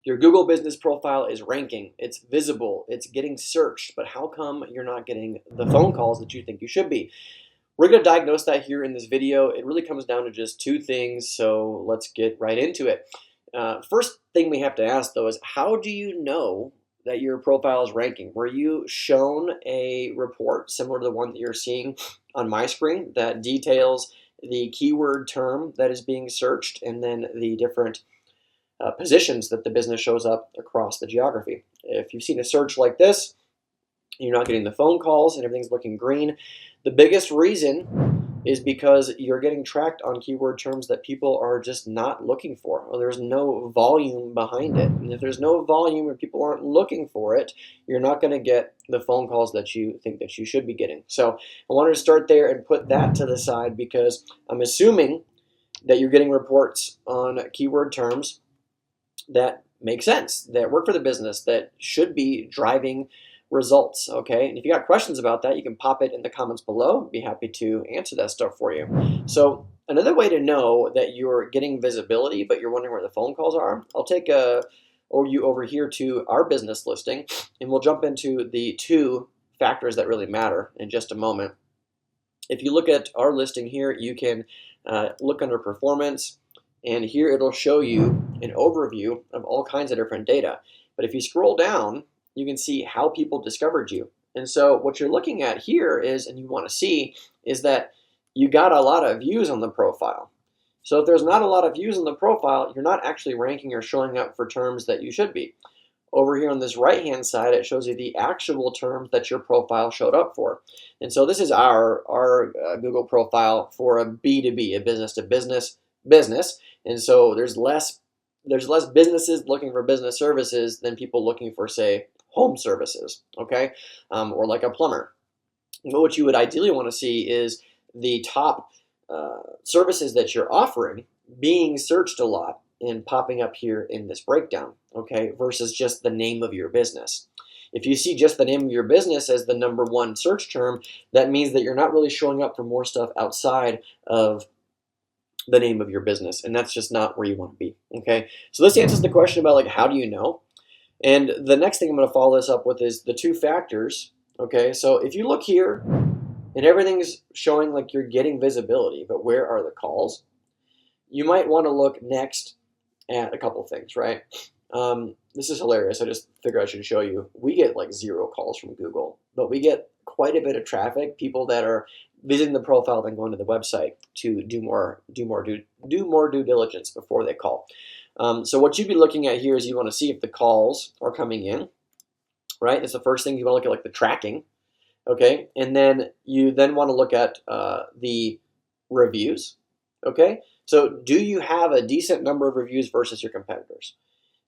Your Google business profile is ranking, it's visible, it's getting searched, but how come you're not getting the phone calls that you think you should be? We're going to diagnose that here in this video. It really comes down to just two things, so let's get right into it. First thing we have to ask though is, how do you know that your profile is ranking? Were you shown a report similar to the one that you're seeing on my screen that details the keyword term that is being searched and then the different positions that the business shows up across the geography? If you've seen a search like this, you're not getting the phone calls and everything's looking green. The biggest reason is because you're getting tracked on keyword terms that people are just not looking for, or there's no volume behind it. And if there's no volume or people aren't looking for it, you're not going to get the phone calls that you think that you should be getting. So I wanted to start there and put that to the side, because I'm assuming that you're getting reports on keyword terms that make sense, that work for the business, that should be driving results. Okay, and if you got questions about that, you can pop it in the comments below. Be happy to answer that stuff for you. So another way to know that you're getting visibility but you're wondering where the phone calls are, I'll take you over here to our business listing, and we'll jump into the two factors that really matter in just a moment. If you look at our listing here, you can look under performance, and here it'll show you an overview of all kinds of different data. But if you scroll down, you can see how people discovered you. And so what you're looking at here is, and you want to see, is that you got a lot of views on the profile. So if there's not a lot of views on the profile, you're not actually ranking or showing up for terms that you should be. Over here on this right-hand side, it shows you the actual terms that your profile showed up for. And so this is our Google profile for a B2B, a business-to-business business. And so there's less businesses looking for business services than people looking for, say, home services, okay, or like a plumber. But what you would ideally want to see is the top services that you're offering being searched a lot and popping up here in this breakdown, okay, versus just the name of your business. If you see just the name of your business as the #1 search term, that means that you're not really showing up for more stuff outside of the name of your business, and that's just not where you want to be. Okay, so this answers the question about, like, how do you know? And the next thing I'm going to follow this up with is the two factors. Okay, so if you look here and everything's showing like you're getting visibility, but where are the calls? You might want to look next at a couple things, right? This is hilarious. I just figured I should show you. We get like 0 calls from Google, but we get quite a bit of traffic, people that are visiting the profile then going to the website to do more due diligence before they call. So what you'd be looking at here is you want to see if the calls are coming in, right? That's the first thing. You want to look at, like, the tracking, okay? And then you want to look at the reviews, okay? So do you have a decent number of reviews versus your competitors?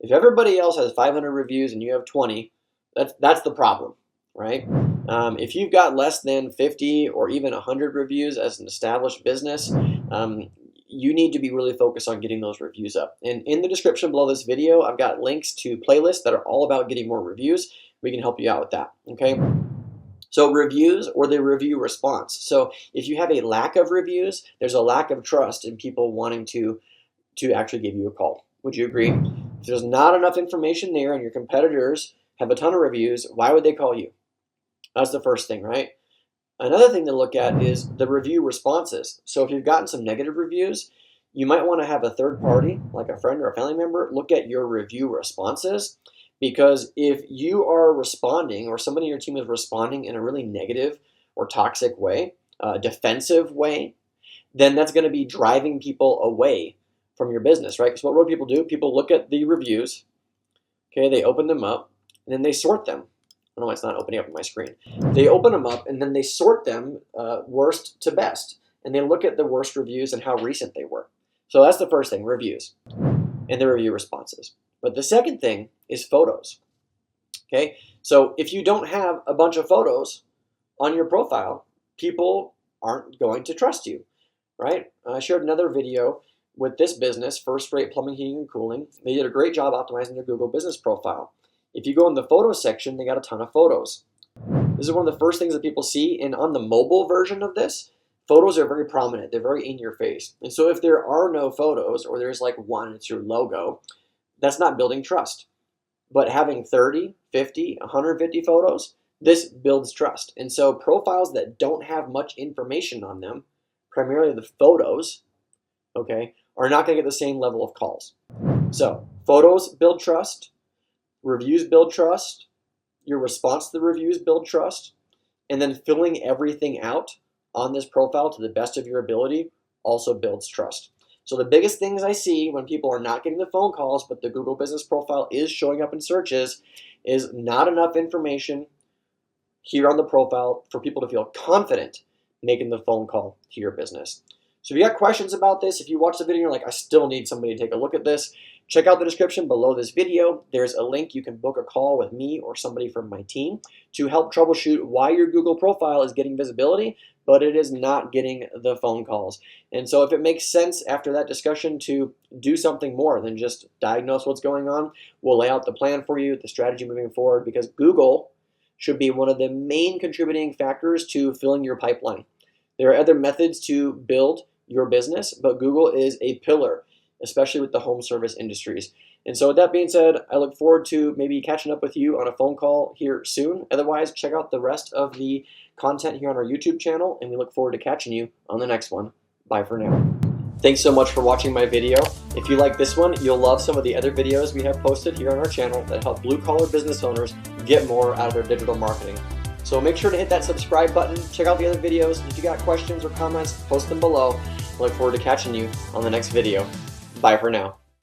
If everybody else has 500 reviews and you have 20, that's the problem, right? If you've got less than 50 or even 100 reviews as an established business, you need to be really focused on getting those reviews up. And in the description below this video, I've got links to playlists that are all about getting more reviews. We can help you out with that, okay? So reviews, or the review response. So if you have a lack of reviews, there's a lack of trust in people wanting to actually give you a call. Would you agree? If there's not enough information there and your competitors have a ton of reviews, why would they call you? That's the first thing, right? Another thing to look at is the review responses. So if you've gotten some negative reviews, you might want to have a third party, like a friend or a family member, look at your review responses. Because if you are responding, or somebody in your team is responding in a really negative or toxic way, defensive way, then that's going to be driving people away from your business, right? Because what will people do? People look at the reviews, okay, they open them up, and then they sort them. I don't know why it's not opening up on my screen. They open them up and then they sort them worst to best. And they look at the worst reviews and how recent they were. So that's the first thing, reviews and the review responses. But the second thing is photos. Okay, so if you don't have a bunch of photos on your profile, people aren't going to trust you, right? I shared another video with this business, First Rate Plumbing, Heating, and Cooling. They did a great job optimizing their Google business profile. If you go in the photos section, they got a ton of photos. This is one of the first things that people see, and on the mobile version of this, photos are very prominent. They're very in your face. And so if there are no photos, or there's like one, it's your logo, That's not building trust. But having 30, 50, 150 photos, this builds trust. And so profiles that don't have much information on them, primarily the photos, okay, are not going to get the same level of calls. So photos build trust, reviews build trust, your response to the reviews build trust, and then filling everything out on this profile to the best of your ability also builds trust. So the biggest things I see when people are not getting the phone calls, but the Google Business Profile is showing up in searches, is not enough information here on the profile for people to feel confident making the phone call to your business. So if you got questions about this, if you watch the video and you're like, I still need somebody to take a look at this, check out the description below this video. There's a link. You can book a call with me or somebody from my team to help troubleshoot why your Google profile is getting visibility, but it is not getting the phone calls. And so if it makes sense after that discussion to do something more than just diagnose what's going on, we'll lay out the plan for you, the strategy moving forward, because Google should be one of the main contributing factors to filling your pipeline. There are other methods to build your business, but Google is a pillar, especially with the home service industries. And so with that being said, I look forward to maybe catching up with you on a phone call here soon. Otherwise, check out the rest of the content here on our YouTube channel, and we look forward to catching you on the next one. Bye for now. Thanks so much for watching my video. If you like this one, you'll love some of the other videos we have posted here on our channel that help blue-collar business owners get more out of their digital marketing. So make sure to hit that subscribe button, check out the other videos. If you got questions or comments, post them below. I look forward to catching you on the next video. Bye for now.